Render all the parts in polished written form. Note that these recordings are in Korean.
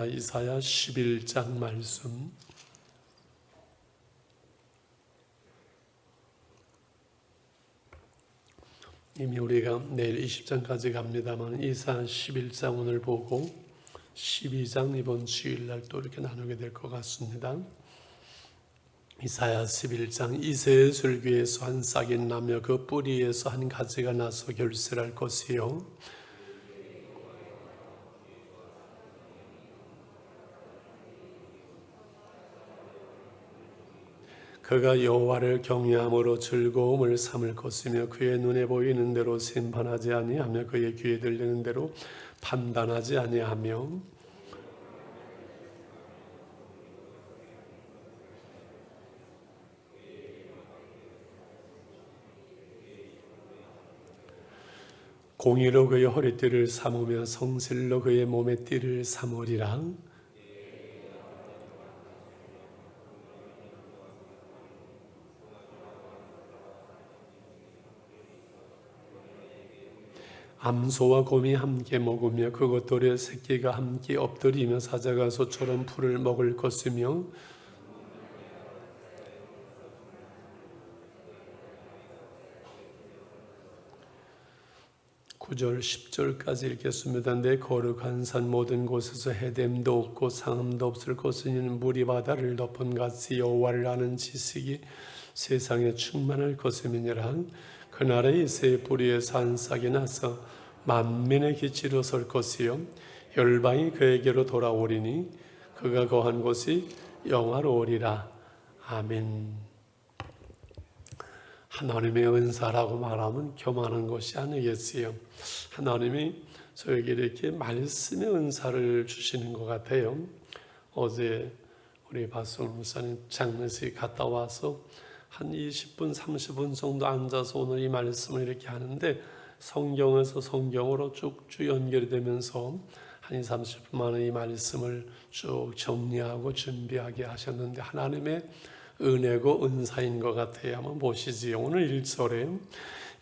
이사야 11장 말씀. 이미 우리가 내일 20장까지 갑니다만 이사야 11장 오늘 보고 12장 이번 주일날 또 이렇게 나누게 될 것 같습니다. 이사야 11장 이새의 줄기에서 한 싹이 나며 그 뿌리에서 한 가지가 나서 결실할 것이요 그가 여호와를 경외함으로 즐거움을 삼을 것이며 그의 눈에 보이는 대로 심판하지 아니하며 그의 귀에 들리는 대로 판단하지 아니하며 공의로 그의 허리띠를 삼으며 성실로 그의 몸의 띠를 삼으리라. '암소와 곰이 함께 먹으며 그것들의 새끼가 함께 엎드리며 사자가 소처럼 풀을 먹을 것이며 9절 10절까지 읽겠습니다. 내 거룩한 산 모든 곳에서 해됨도 없고 상함도 없을 것은 물이 바다를 덮은 같이 여호와를 아는 지식이 세상에 충만할 것임이니라. 그날에 이새의 뿌리에서 한 싹이 나서 만민의 기치로 설 것이요 열방이 그에게로 돌아오리니 그가 거한 곳이 영화로우리라. 아멘. 하나님의 은사라고 말하면 교만한 것이 아니겠어요. 하나님이 저에게 이렇게 말씀의 은사를 주시는 것 같아요. 어제 우리 박성훈 목사님 장례식 갔다 와서 한 20분, 30분 정도 앉아서 오늘 이 말씀을 이렇게 하는데 성경에서 성경으로 쭉쭉 연결이 되면서 한 20, 30분 만에 이 말씀을 쭉 정리하고 준비하게 하셨는데 하나님의 은혜고 은사인 것 같아요. 한번 보시지요. 오늘 1절에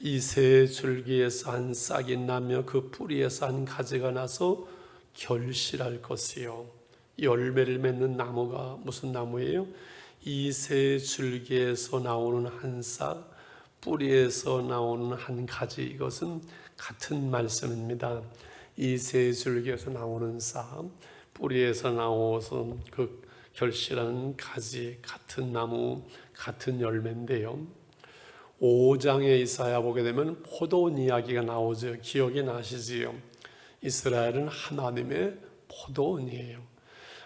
이새의 줄기에서 한 싹이 나며 그 뿌리에서 한 가지가 나서 결실할 것이요. 열매를 맺는 나무가 무슨 나무예요? 이새의 줄기에서 나오는 한 싹, 뿌리에서 나오는 한 가지, 이것은 같은 말씀입니다. 이새의 줄기에서 나오는 싹, 뿌리에서 나오선 그 결실하는 가지, 같은 나무, 같은 열매인데요. 5장에 이사야 보게 되면 포도원 이야기가 나오죠. 기억이 나시지요? 이스라엘은 하나님의 포도원이에요.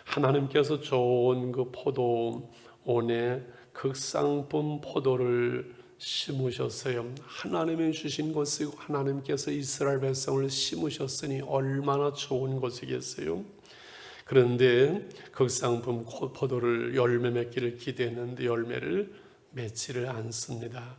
하나님께서 좋은 그 포도원에 극상품 포도를 심으셨어요. 하나님이 주신 것이고 하나님께서 이스라엘 백성을 심으셨으니 얼마나 좋은 것이겠어요. 그런데 극상품 포도를 열매 맺기를 기대했는데 열매를 맺지를 않습니다.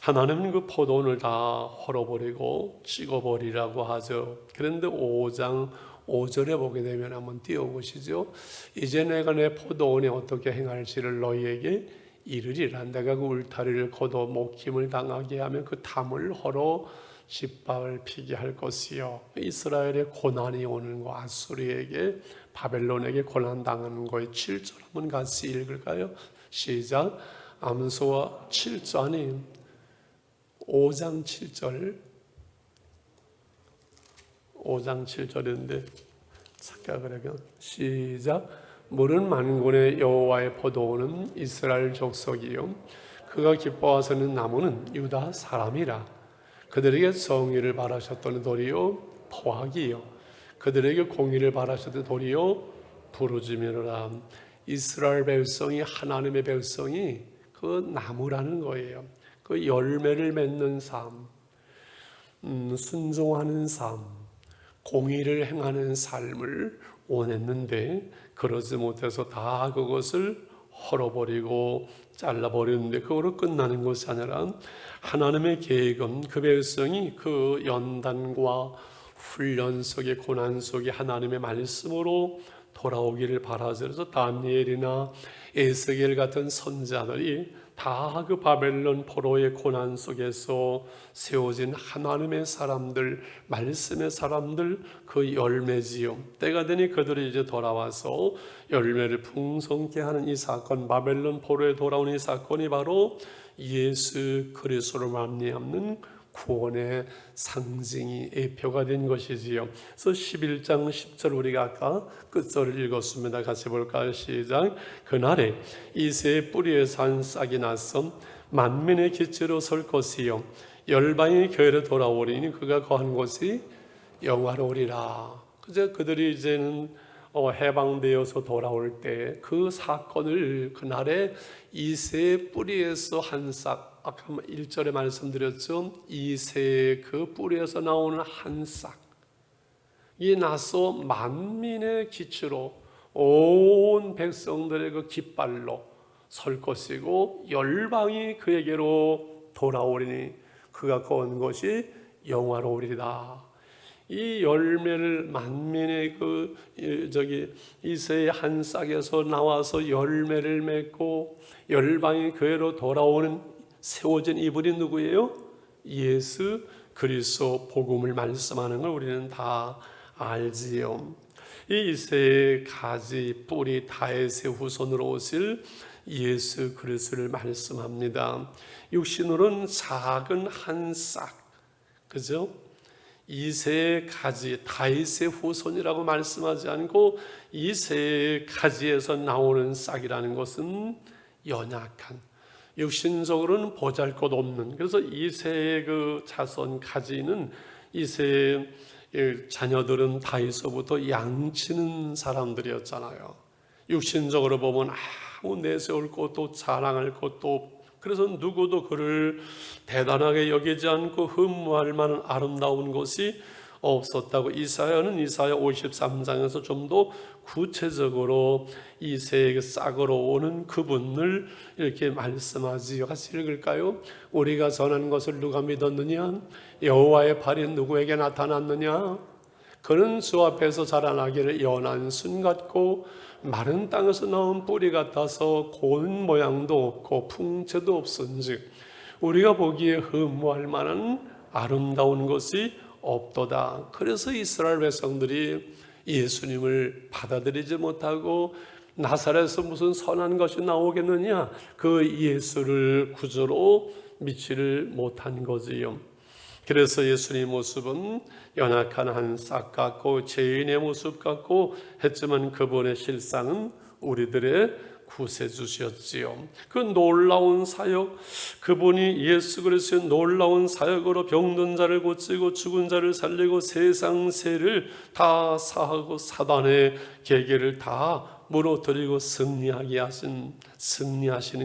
하나님은 그 포도원을 다 헐어버리고 찍어버리라고 하죠. 그런데 5장 5절에 보게 되면 한번 띄워보시죠. 이제 내가 내 포도원에 어떻게 행할지를 너희에게 이르리라. 내가 그 울타리를 걷어 목힘을 당하게 하면 그 담을 헐어 집밥을 피게 할 것이요. 이스라엘의 고난이 오는 거, 아수리에게 바벨론에게 고난 당하는 거에 7절 한번 같이 읽을까요? 시작. 암소와 7절 아니 5장 7절 5장 7절인데 착각을 해요. 시작. 물은 만군의 여호와의 포도원은 이스라엘 족속이요 그가 기뻐하시는 나무는 유다 사람이라. 그들에게 정의를 바라셨던 도리요 포악이요 그들에게 공의를 바라셨던 도리요 부르짖으리라. 이스라엘 백성이 하나님의 백성이 그 나무라는 거예요. 그 열매를 맺는 삶, 순종하는 삶, 공의를 행하는 삶을 원했는데 그러지 못해서 다 그것을 헐어버리고 잘라버리는데 그거로 끝나는 것이 아니라 하나님의 계획은 그 백성이 그 연단과 훈련 속에 고난 속에 하나님의 말씀으로 돌아오기를 바라서 다니엘이나 에스겔 같은 선지자들이 다 그 바벨론 포로의 고난 속에서 세워진 하나님의 사람들, 말씀의 사람들 그 열매지요. 때가 되니 그들이 이제 돌아와서 열매를 풍성케 하는 이 사건, 바벨론 포로에 돌아온 이 사건이 바로 예수 그리스도로 말미암는 구원의 상징이 예표가 된 것이지요. 그래서 11장 10절 우리가 아까 끝절을 읽었습니다. 같이 볼까요? 시작. 그날에 이새의 뿌리에서 한 싹이 나서 만민의 기초로 설 것이요 열방의 교회로 돌아오리니 그가 거한 곳이 영화로우리라. 그저 그들이 이제는 해방되어서 돌아올 때 그 사건을 그날에 이새의 뿌리에서 한 싹, 아까 1절에 말씀드렸죠. 이새의 그 뿌리에서 나오는 한 싹이 나서 만민의 기초로 온 백성들의 그 깃발로 설 것이고 열방이 그에게로 돌아오리니 그가 거한 것이 영화로우리라. 이 열매를 만민의 이새의 한 싹에서 나와서 열매를 맺고 열방의 교회로 돌아오는 세워진 이분이 누구예요? 예수 그리스도 복음을 말씀하는 걸 우리는 다 알지요. 이 이새의 가지 뿌리 다윗의 후손으로 오실 예수 그리스도를 말씀합니다. 육신으로는 작은 한 싹, 그죠? 이새의 가지, 다윗의 후손이라고 말씀하지 않고 이새의 가지에서 나오는 싹이라는 것은 연약한, 육신적으로는 보잘것없는, 그래서 이새의 그 자손 가지는 이새의 자녀들은 다윗서부터 양치는 사람들이었잖아요. 육신적으로 보면 아무 내세울 것도 자랑할 것도 없고, 그래서 누구도 그를 대단하게 여기지 않고 흠모할 만한 아름다운 것이 없었다고 이사야는 이사야 53장에서 좀 더 구체적으로 이새의 싹으로 오는 그분을 이렇게 말씀하지요. 같이 읽을까요? 우리가 전한 것을 누가 믿었느냐? 여호와의 팔이 누구에게 나타났느냐? 그는 주 앞에서 자라나기를 연한 순 같고 마른 땅에서 나온 뿌리 같아서 고운 모양도 없고 풍채도 없은즉 우리가 보기에 흠모할 만한 아름다운 것이 없도다. 그래서 이스라엘 백성들이 예수님을 받아들이지 못하고 나사렛에서 무슨 선한 것이 나오겠느냐, 그 예수를 구주로 믿지를 못한 거지요. 그래서 예수님의 모습은 연약한 한 싹 같고 죄인의 모습 같고 했지만 그분의 실상은 우리들의 구세주셨지요. 그 놀라운 사역, 그분이 예수 그리스도의 놀라운 사역으로 병든 자를 고치고 죽은 자를 살리고 세상 세를 다 사하고 사단의 계계를 다 무너뜨리고 승리하시는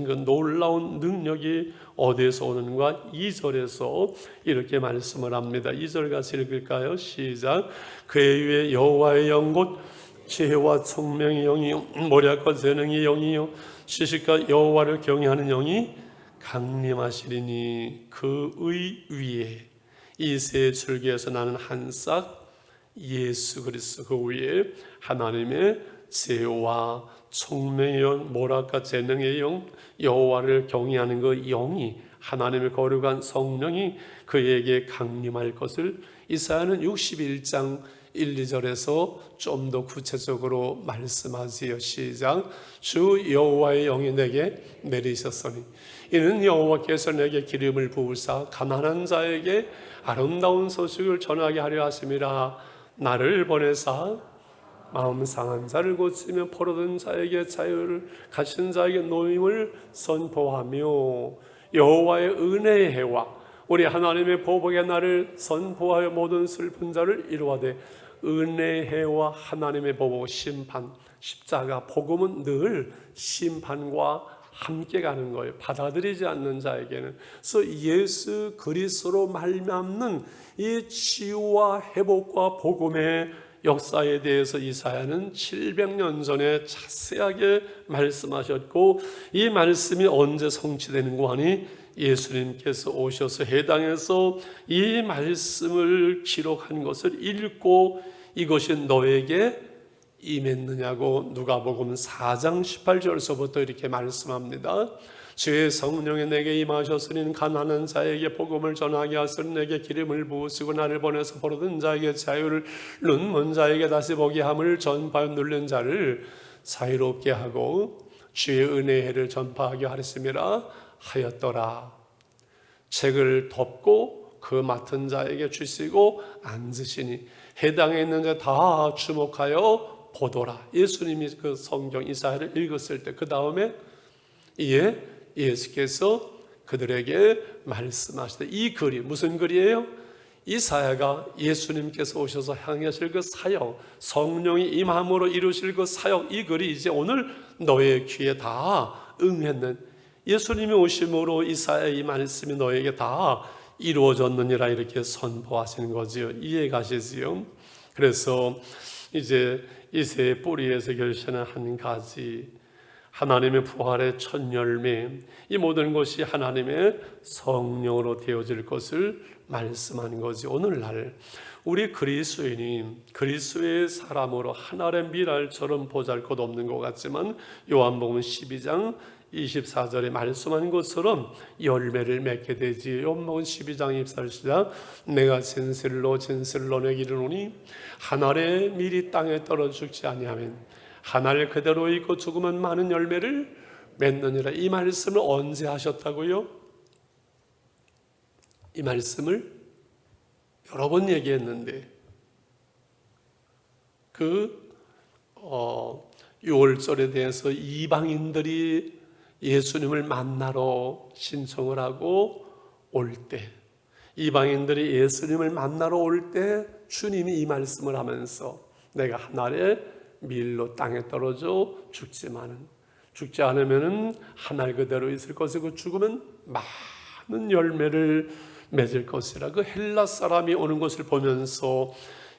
그 놀라운 능력이 어디에서 오는가? 2절에서 이렇게 말씀을 합니다. 2절 같이 읽을까요? 시작. 그의 위에 여호와의 영 곧 지혜와 총명의 영이요 모략과 재능의 영이요 시식과 여호와를 경외하는 영이 강림하시리니 그의 위에 이새의 줄기에서 나는 한 싹 예수 그리스도, 그 위에 하나님의 지혜와 총명의 영, 모략과 재능의 영, 여호와를 경외하는 그 영이, 하나님의 거룩한 성령이 그에게 강림할 것을 이사야는 61장 1, 2절에서 좀 더 구체적으로 말씀하지요. 시작. 주 여호와의 영이 내게 내리셨으니 이는 여호와께서 내게 기름을 부으사 가난한 자에게 아름다운 소식을 전하게 하려 하심이라. 나를 보내사 마음 상한 자를 고치며 포로된 자에게 자유를, 갇힌 자에게 노임을 선포하며 여호와의 은혜의 해와 우리 하나님의 보복의 날을 선포하여 모든 슬픈 자를 이루하되, 은혜의 해와 하나님의 보복, 심판, 십자가, 복음은 늘 심판과 함께 가는 거예요. 받아들이지 않는 자에게는. 그래서 예수 그리스도로 말미암는 이 치유와 회복과 복음의 역사에 대해서 이사야는 700년 전에 자세하게 말씀하셨고, 이 말씀이 언제 성취되는가 하니 예수님께서 오셔서 해당해서 이 말씀을 기록한 것을 읽고 이것이 너에게 임했느냐고 누가복음 4장 18절서부터 이렇게 말씀합니다. 주의 성령이 내게 임하셨으니 가난한 자에게 복음을 전하게 하시니 내게 기름을 부으시고 나를 보내서 버려둔 자에게 자유를, 눈먼 자에게 다시 보게 함을 전파하여 눌린 자를 자유롭게 하고 주의 은혜의 해를 전파하게 하였음이라 하였더라. 책을 덮고 그 맡은 자에게 주시고 앉으시니 해당에 있는 자 다 주목하여 보더라. 예수님이 그 성경 이사야를 읽었을 때 그 다음에 이에 예수께서 그들에게 말씀하시되, 이 글이 무슨 글이에요? 이사야가 예수님께서 오셔서 향하실 그 사역, 성령이 임함으로 이루실 그 사역, 이 글이 이제 오늘 너의 귀에 다 응했는, 예수님이 오심으로 이사야의 이 말씀이 너에게 다 이루어졌느니라 이렇게 선포하시는 거지요. 이해가시지요? 그래서 이제 이새의 뿌리에서 결실하는 한 가지, 하나님의 부활의 첫 열매, 이 모든 것이 하나님의 성령으로 되어질 것을 말씀하는 거지. 오늘날 우리 그리스도인이 그리스도의 사람으로 하늘의 미랄처럼 보잘것없는 것 같지만 요한복음 12장 24절에 말씀한 것처럼 열매를 맺게 되지. 요한복음 12장 24절 내가 진실로 너에게 이르노니 하늘의 밀이 땅에 떨어져 죽지 아니하면 하늘 그대로 있고 죽으면 많은 열매를 맺느니라. 이 말씀을 언제 하셨다고요? 이 말씀을 여러 번 얘기했는데 그 6월절에 대해서 이방인들이 예수님을 만나러 신청을 하고 올 때, 이방인들이 예수님을 만나러 올 때 주님이 이 말씀을 하면서 내가 하늘의 밀로 땅에 떨어져 죽지 않으면 하늘 그대로 있을 것이고 죽으면 많은 열매를 맺을 것이라. 그 헬라 사람이 오는 것을 보면서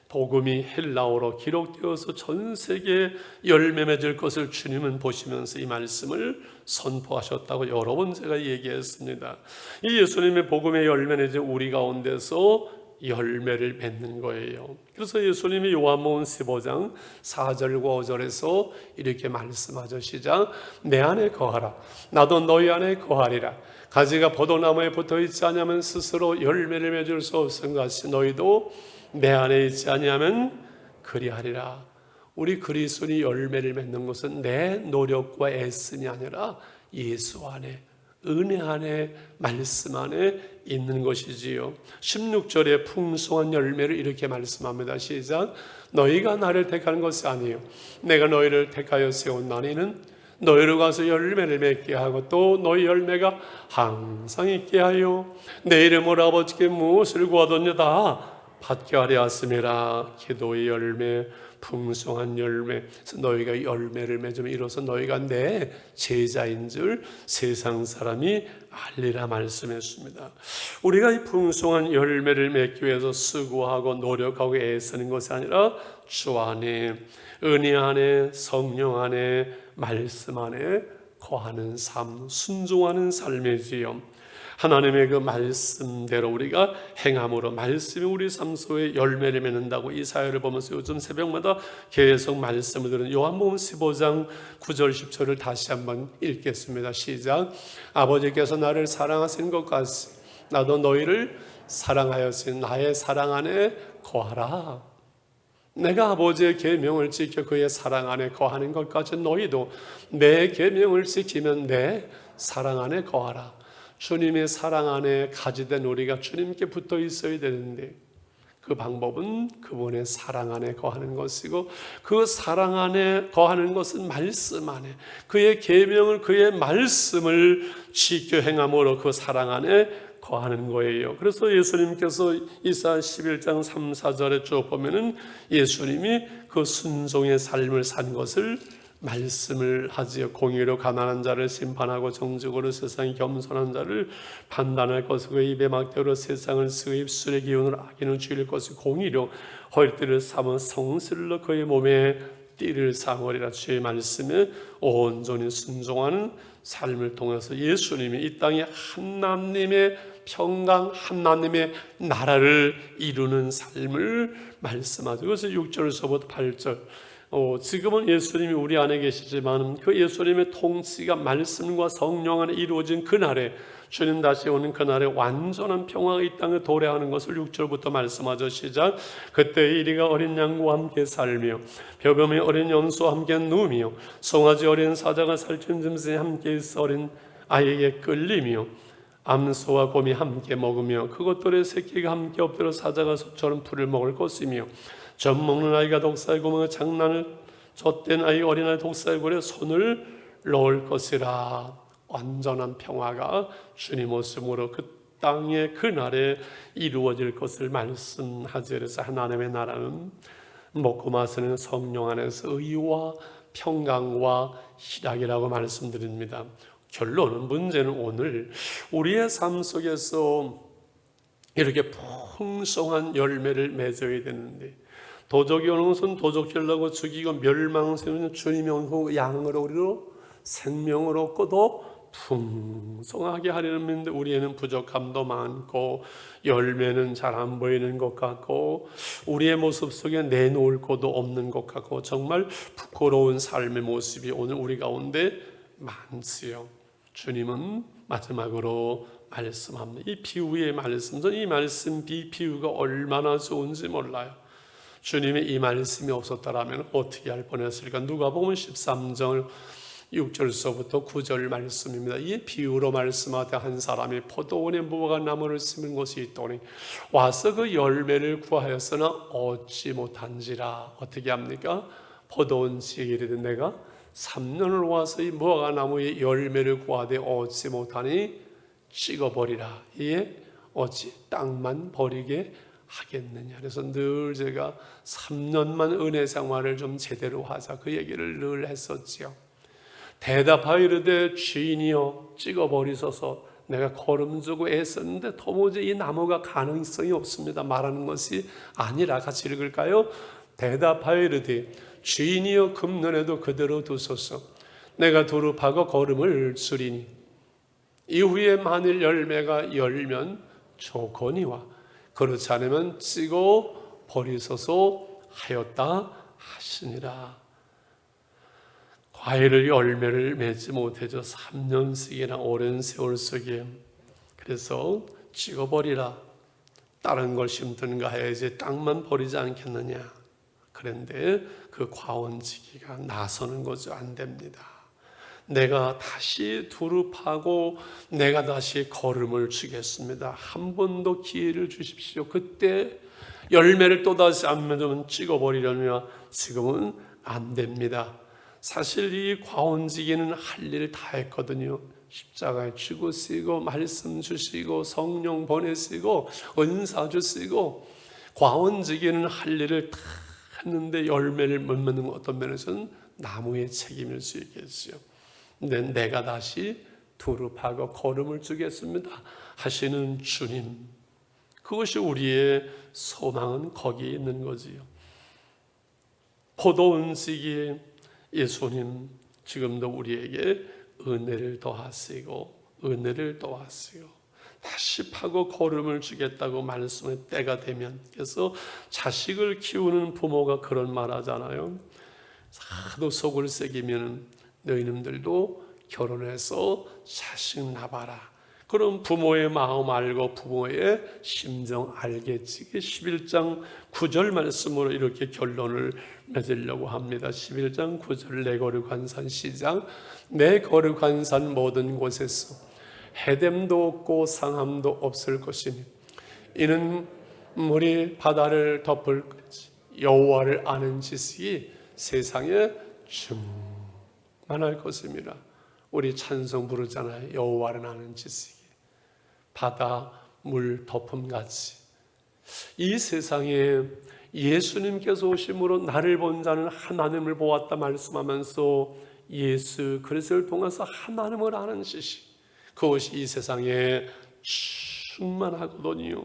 복음이 헬라어로 기록되어서 전 세계에 열매 맺을 것을 주님은 보시면서 이 말씀을 선포하셨다고 여러 번 제가 얘기했습니다. 이 예수님의 복음의 열매는 이제 우리 가운데서 열매를 맺는 거예요. 그래서 예수님이 요한복음 15장 4절과 5절에서 이렇게 말씀하죠. 시작. 내 안에 거하라. 나도 너희 안에 거하리라. 가지가 포도나무에 붙어있지 아니하면 스스로 열매를 맺을 수 없은 것이 너희도 내 안에 있지 아니하면 그리하리라. 우리 그리스도인이 열매를 맺는 것은 내 노력과 애씀이 아니라 예수 안에, 은혜 안에, 말씀 안에 있는 것이지요. 16절에 풍성한 열매를 이렇게 말씀합니다. 시작. 너희가 나를 택한 것이 아니요 내가 너희를 택하여 세운 나니는 너희로 가서 열매를 맺게 하고 또 너희 열매가 항상 있게 하여 내 이름으로 아버지께 무엇을 구하든지 다 받게 하려 하심이라. 기도의 열매, 풍성한 열매, 너희가 열매를 맺으면 이로써 너희가 내 제자인 줄 세상 사람이 알리라 말씀했습니다. 우리가 이 풍성한 열매를 맺기 위해서 수고하고 노력하고 애쓰는 것이 아니라 주 안에, 은혜 안에, 성령 안에, 말씀 안에 거하는 삶, 순종하는 삶이지요. 하나님의 그 말씀대로 우리가 행함으로 말씀이 우리 삶 속에 열매를 맺는다고 이사야를 보면서 요즘 새벽마다 계속 말씀을 들은 요한복음 15장 9절 10절을 다시 한번 읽겠습니다. 시작. 아버지께서 나를 사랑하신 것 같이 나도 너희를 사랑하였으니 나의 사랑 안에 거하라. 내가 아버지의 계명을 지켜 그의 사랑 안에 거하는 것까지 너희도 내 계명을 지키면 내 사랑 안에 거하라. 주님의 사랑 안에 가지된 우리가 주님께 붙어 있어야 되는데 그 방법은 그분의 사랑 안에 거하는 것이고 그 사랑 안에 거하는 것은 말씀 안에 그의 계명을, 그의 말씀을 지켜 행함으로 그 사랑 안에 거하는 거예요. 그래서 예수님께서 이사야 11장 3, 4절에 쭉 보면은 예수님이 그 순종의 삶을 산 것을 말씀을 하지요. 공의로 가난한 자를 심판하고 정직으로 세상에 겸손한 자를 판단할 것이고 그 입에 막대로 세상을 쓰고 입술의 기운으로 악인을 죽일 것이고 공의로 헐띠를 삼아 성실로 그의 몸에 띠를 삼으리라. 주의 말씀에 온전히 순종하는 삶을 통해서 예수님이 이 땅에 하나님의 평강, 하나님의 나라를 이루는 삶을 말씀하죠. 그래서 6절에서부터 8절 지금은 예수님이 우리 안에 계시지만 그 예수님의 통치가 말씀과 성령 안에 이루어진 그날에, 주님 다시 오는 그날에 완전한 평화가 이 땅에 도래하는 것을 6절부터 말씀하죠. 시작. 그때 이리가 어린 양과 함께 살며 벼범의 어린 염소와 함께 누우며 송아지 어린 사자가 살찐 짐승에 함께 있어 어린 아이에게 끌리며 암소와 곰이 함께 먹으며 그것들의 새끼가 함께 엎드려 사자가 소처럼 풀을 먹을 것이며 젖 먹는 아이가 독살구멍에 장난을 젖된 아이 어린아이 독살굴에 손을 넣을 것이라. 완전한 평화가 주님 오심으로 그 땅의 그날에 이루어질 것을 말씀하지. 그래서 하나님의 나라는 먹고 마시는 성령 안에서 의와 평강과 희락이라고 말씀드립니다. 결론은, 문제는 오늘 우리의 삶 속에서 이렇게 풍성한 열매를 맺어야 되는데, 도적이 오는 것은 도적질라고 죽이고 멸망세우는 주님이 오고 양으로 우리로 생명을 얻고도 풍성하게 하려는 믿는데 우리에는 부족함도 많고 열매는 잘 안 보이는 것 같고 우리의 모습 속에 내놓을 것도 없는 것 같고 정말 부끄러운 삶의 모습이 오늘 우리 가운데 많지요. 주님은 마지막으로 말씀합니다. 이 비유의 말씀, 이 말씀 비유가 얼마나 좋은지 몰라요. 주님의 이 말씀이 없었다면 어떻게 할 뻔했을까? 누가복음 13장 6절서부터 9절 말씀입니다. 이 비유로 말씀하되 한 사람이 포도원에 무화과 나무를 심은 곳이 있더니 와서 그 열매를 구하였으나 얻지 못한지라. 어떻게 합니까? 포도원 지에 이르되 내가 3년을 와서 이 무화과 나무의 열매를 구하되 얻지 못하니 찍어버리라. 이에 어찌 땅만 버리게 하겠느냐. 그래서 늘 제가 3년만 은혜 생활을 좀 제대로 하자, 그 얘기를 늘 했었지요. 대답하여 이르되 주인이여 찍어버리소서. 내가 걸음주고 애썼는데 도무지 이 나무가 가능성이 없습니다 말하는 것이 아니라 같이 읽을까요? 대답하여 이르되 주인이여 금년에도 그대로 두소서. 내가 두릅하고 걸음을 줄이니 이후에 만일 열매가 열면 좋거니와 그렇지 않으면 찍어 버리소서 하였다 하시니라. 과일을 열매를 맺지 못해서 3년씩이나 오랜 세월 속에 그래서 찍어버리라. 다른 걸 심든가 해야지 땅만 버리지 않겠느냐. 그런데 그 과원지기가 나서는 거죠. 안 됩니다. 내가 다시 두릅하고 내가 다시 걸음을 주겠습니다. 한 번 더 기회를 주십시오. 그때 열매를 또다시 안 맺으면 찍어버리려면 지금은 안 됩니다. 사실 이 과원지기는 할 일을 다 했거든요. 십자가에 죽으시고 말씀 주시고 성령 보내시고 은사 주시고 과원지기는 할 일을 다 했는데 열매를 못 맺는 어떤 면에서는 나무의 책임일 수 있겠죠. 근데 내가 다시 두릅하고 걸음을 주겠습니다 하시는 주님, 그것이 우리의 소망은 거기에 있는 거지요. 포도원지기에 예수님 지금도 우리에게 은혜를 더하시고 은혜를 더하시고 다시 파고 걸음을 주겠다고 말씀의 때가 되면, 그래서 자식을 키우는 부모가 그런 말 하잖아요. 하도 속을 새기면 너희님들도 결혼해서 자식 낳아라. 그럼 부모의 마음 알고 부모의 심정 알겠지. 11장 9절 말씀으로 이렇게 결론을 맺으려고 합니다. 11장 9절 내 거룩한 산 시작. 내 거룩한 산 모든 곳에서 해됨도 없고 상함도 없을 것이니 이는 물이 바다를 덮을 것이 여호와를 아는 지식이 세상에 충만할 것입니다. 우리 찬송 부르잖아요. 여호와를 아는 지식이 바다 물 덮음같이 이 세상에 예수님께서 오심으로 나를 본 자는 하나님을 보았다 말씀하면서 예수 그리스도를 통해서 하나님을 아는 지식, 그것이 이 세상에 충만하거든요.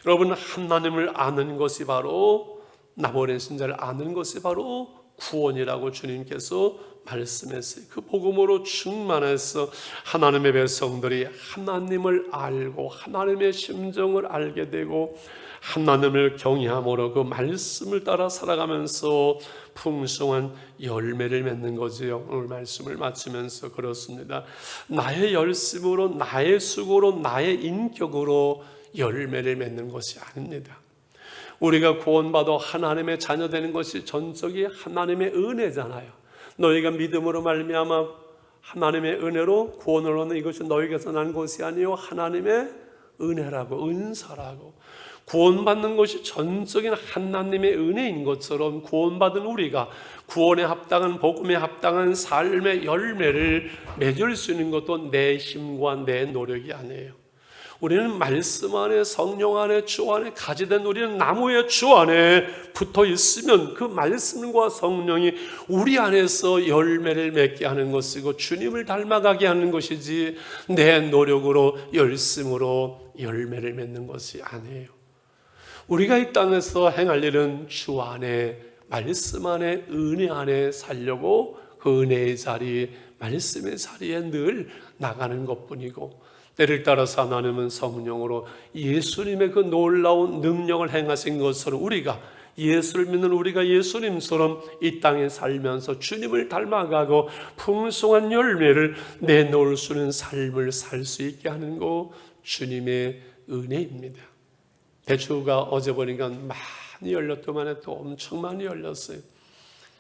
여러분, 하나님을 아는 것이 바로 나머지 신자를 아는 것이 바로 구원이라고 주님께서 말씀했어요. 그 복음으로 충만해서 하나님의 백성들이 하나님을 알고 하나님의 심정을 알게 되고 하나님을 경외함으로 그 말씀을 따라 살아가면서 풍성한 열매를 맺는 거지요. 오늘 말씀을 마치면서 그렇습니다. 나의 열심으로, 나의 수고로, 나의 인격으로 열매를 맺는 것이 아닙니다. 우리가 구원받아 하나님의 자녀 되는 것이 전적이 하나님의 은혜잖아요. 너희가 믿음으로 말미암아 하나님의 은혜로 구원을 얻는 이것이 너희에게서 난 것이 아니요 하나님의 은혜라고, 은사라고. 구원받는 것이 전적인 하나님의 은혜인 것처럼 구원받은 우리가 구원에 합당한, 복음에 합당한 삶의 열매를 맺을 수 있는 것도 내 힘과 내 노력이 아니에요. 우리는 말씀 안에, 성령 안에, 주 안에 가지된 우리는 나무의 주 안에 붙어 있으면 그 말씀과 성령이 우리 안에서 열매를 맺게 하는 것이고 주님을 닮아가게 하는 것이지 내 노력으로, 열심으로 열매를 맺는 것이 아니에요. 우리가 이 땅에서 행할 일은 주 안에, 말씀 안에, 은혜 안에 살려고 그 은혜의 자리, 말씀의 자리에 늘 나가는 것뿐이고, 때를 따라서 하나님은 성령으로 예수님의 그 놀라운 능력을 행하신 것처럼 우리가, 예수를 믿는 우리가 예수님처럼 이 땅에 살면서 주님을 닮아가고 풍성한 열매를 내놓을 수 있는 삶을 살 수 있게 하는 것, 주님의 은혜입니다. 대추가 어제 보니까 많이 열렸더만 또 엄청 많이 열렸어요.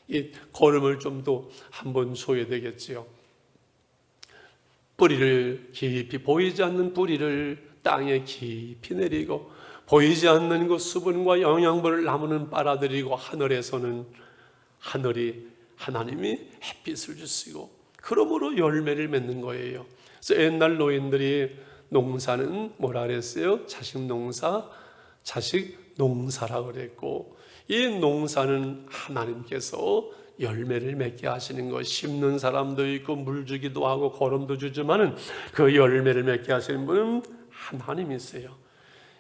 이 거름을 좀 더 한번 줘야 되겠지요. 뿌리를 깊이, 보이지 않는 뿌리를 땅에 깊이 내리고 보이지 않는 그 수분과 영양분을 나무는 빨아들이고 하늘에서는 하나님이 햇빛을 주시고 그러므로 열매를 맺는 거예요. 그래서 옛날 노인들이 농사는 뭐라 그랬어요? 자식 농사라고 그랬고, 이 농사는 하나님께서 열매를 맺게 하시는 것, 심는 사람도 있고 물 주기도 하고 거름도 주지만은 그 열매를 맺게 하시는 분은 하나님이세요.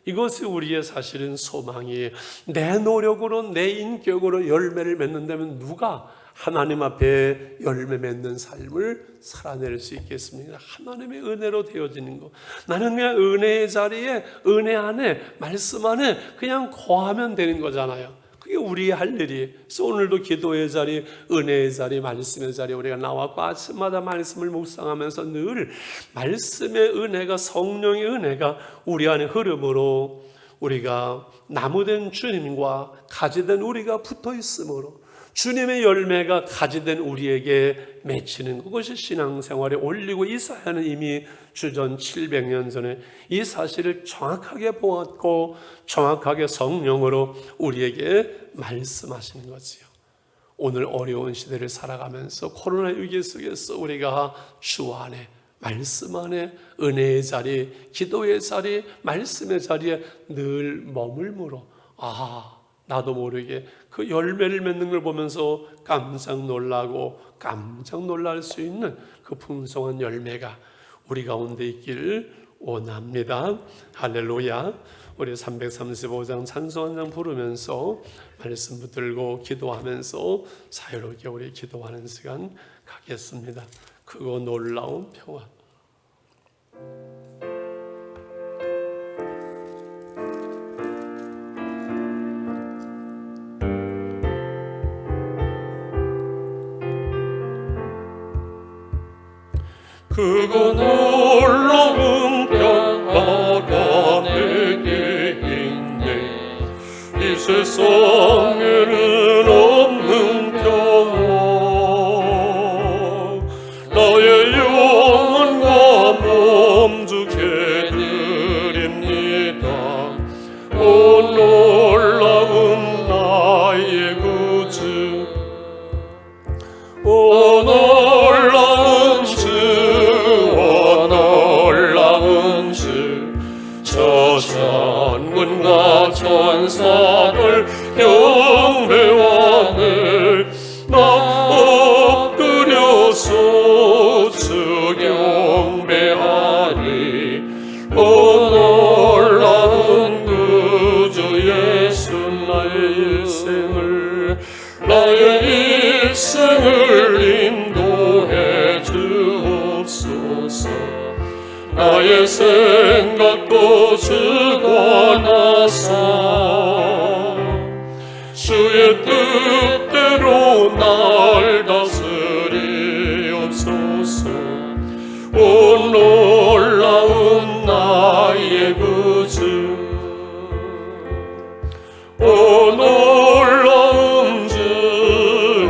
이것이 우리의 사실은 소망이에요. 내 노력으로, 내 인격으로 열매를 맺는다면 누가 하나님 앞에 열매 맺는 삶을 살아낼 수 있겠습니까? 하나님의 은혜로 되어지는 것. 나는 그냥 은혜의 자리에, 은혜 안에, 말씀 안에 그냥 거하면 되는 거잖아요. 그게 우리의 할 일이. 그래서 오늘도 기도의 자리, 은혜의 자리, 말씀의 자리 우리가 나왔고 아침마다 말씀을 묵상하면서 늘 말씀의 은혜가, 성령의 은혜가 우리 안에 흐름으로 우리가 나무된 주님과 가지된 우리가 붙어 있으므로 주님의 열매가 가지된 우리에게 맺히는 그것이 신앙생활에 올리고, 이사야는 이미 주전 700년 전에 이 사실을 정확하게 보았고 정확하게 성령으로 우리에게 말씀하시는 거지요. 오늘 어려운 시대를 살아가면서 코로나 위기 속에서 우리가 주 안에, 말씀 안에, 은혜의 자리, 기도의 자리, 말씀의 자리에 늘 머물므로 나도 모르게 그 열매를 맺는 걸 보면서 깜짝 놀라고 깜짝 놀랄 수 있는 그 풍성한 열매가 우리 가운데 있기를 원합니다. 할렐루야. 우리 335장 찬송 한 장 부르면서 말씀 붙들고 기도하면서 자유롭게 우리 기도하는 시간 갖겠습니다. 크고 놀라운 평화. 그거 놀라운 평화가 내게 있네. 이 세상에는 없는 평화. 나의 영혼과 몸 주게 드립니다. 오 놀라운 나의 구주, 오 놀라운 저 천군과 천사들 경배 나의 생각도 주관하사 주의 뜻대로 날 다스리옵소서. 오 놀라운 나의 구주, 오 놀라운 주,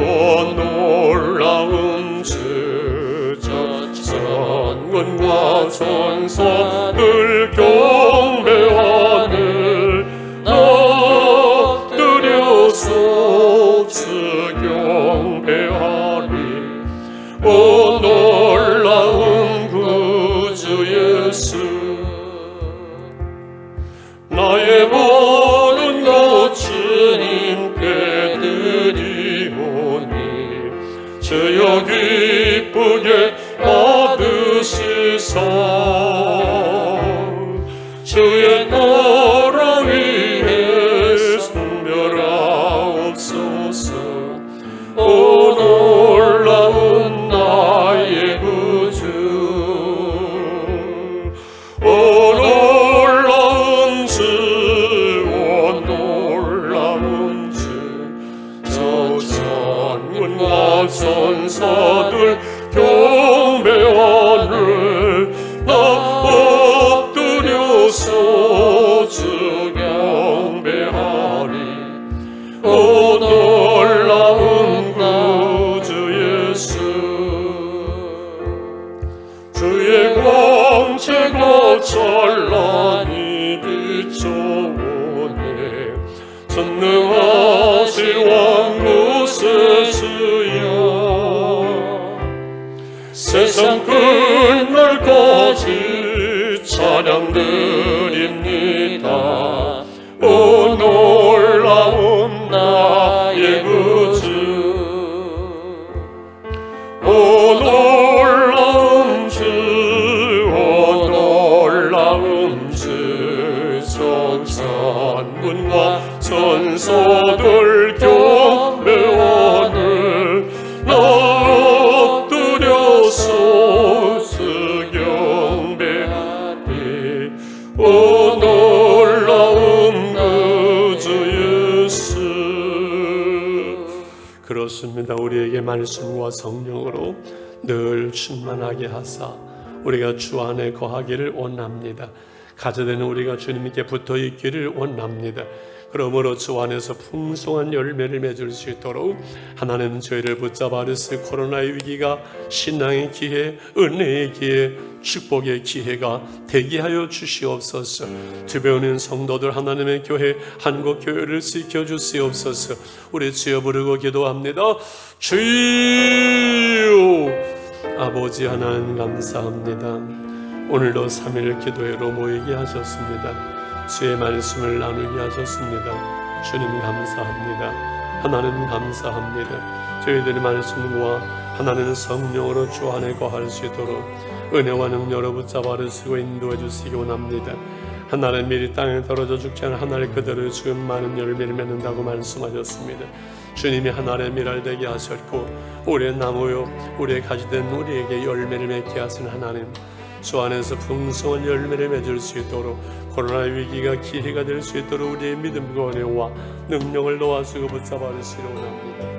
오 놀라운 주. 천군과 천사들 경배하늘 엎드려서 주 경배하리. 오 놀라운 구주 예수, 나의 모든 것 주님께 드리오니 주여 기쁘게 받으시사 주의 나라 위에 선별하옵소서. 오 놀라운 나의 구주, 오 놀라운 주, 오 놀라운 주. 저 천군과 천사들 경배하늘 엎드려서 주 경배하리. 오 놀라운 구주 예수, 주의 광채가 찬란히 비춰오네. 전능하신 왕구세 주여, 세상 끝날까지 찬양 드립니다. 오 놀라운 나의 구주, 오 놀라운 주, 오 놀라운 주. 천군과 천사들 경배하늘 엎드려서 주 경배하리. 오 놀라운 구주 예수. 그렇습니다. 우리에게 말씀과 성령으로 늘 충만하게 하사 우리가 주 안에 거하기를 원합니다. 가져되는 우리가 주님께 붙어 있기를 원합니다. 그러므로 주 안에서 풍성한 열매를 맺을 수 있도록 하나님은 저희를 붙잡아 주실 코로나의 위기가 신앙의 기회, 은혜의 기회, 축복의 기회가 되게 하여 주시옵소서. 주변에 있는 성도들 하나님의 교회, 한국교회를 지켜주시옵소서. 우리 주여 부르고 기도합니다. 주여, 아버지 하나님 감사합니다. 오늘도 3일 기도회로 모이게 하셨습니다. 주의 말씀을 나누게 하셨습니다. 주님 감사합니다. 하나님 감사합니다. 저희들의 말씀과 하나님의 성령으로 주 안에 거할 수 있도록 은혜와 능력으로 붙잡아 주시고 인도해 주시기 원합니다. 하나님 미리 땅에 떨어져 죽지 않은 하나님 그대로 지금 많은 열매를 맺는다고 말씀하셨습니다. 주님이 하나님의 미랄 되게 하셨고 우리의 나무요 우리의 가지된 우리에게 열매를 맺게 하신 하나님, 주 안에서 풍성한 열매를 맺을 수 있도록 코로나 위기가 기회가 될 수 있도록 우리의 믿음과 은혜와 능력을 도와주고 붙잡아 주시기 원합니다.